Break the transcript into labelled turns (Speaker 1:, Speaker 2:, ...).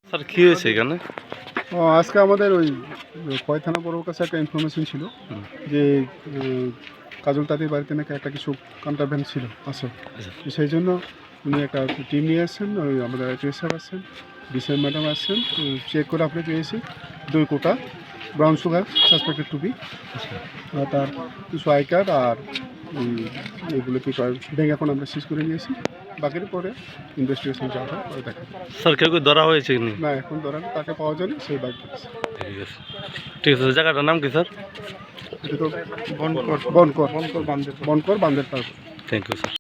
Speaker 1: Sir কি হয়েছে এখানে?
Speaker 2: আজকে আমাদের ওই খোয়াই থানা পৌর কাছে একটা ইনফরমেশন ছিল যে কাজল তাঁতির বাড়িতে নাকি একটা কিছু কন্ট্রাব্যান্ড ছিল আছে। সেই জন্য উনি একটা টিম নিয়ে আসছেন, ওই আমাদের আইপিএস স্যার আসছেন, বিসিএম ম্যাডাম আসছেন, চেক করে আপনি পেয়েছি 2 কোটা brown sugar suspected to be, তার কিছু আই কার্ড আর এগুলো কি ব্যাংক অ্যাকাউন্ট আমরা সিজ করে নিয়েছি। বাকির পরে ইনভেস্টিগেশন যা হয় করে দেখা।
Speaker 1: স্যার কেউ ধরা হয়েছে কি
Speaker 2: না, এখন ধরা তাকে পাওয়া যায়নি, সেই বাইক আছে।
Speaker 1: ঠিক আছে, জায়গাটার নাম কি স্যার?
Speaker 2: এটা তো বনকর বান্দের পার।
Speaker 1: Thank you sir.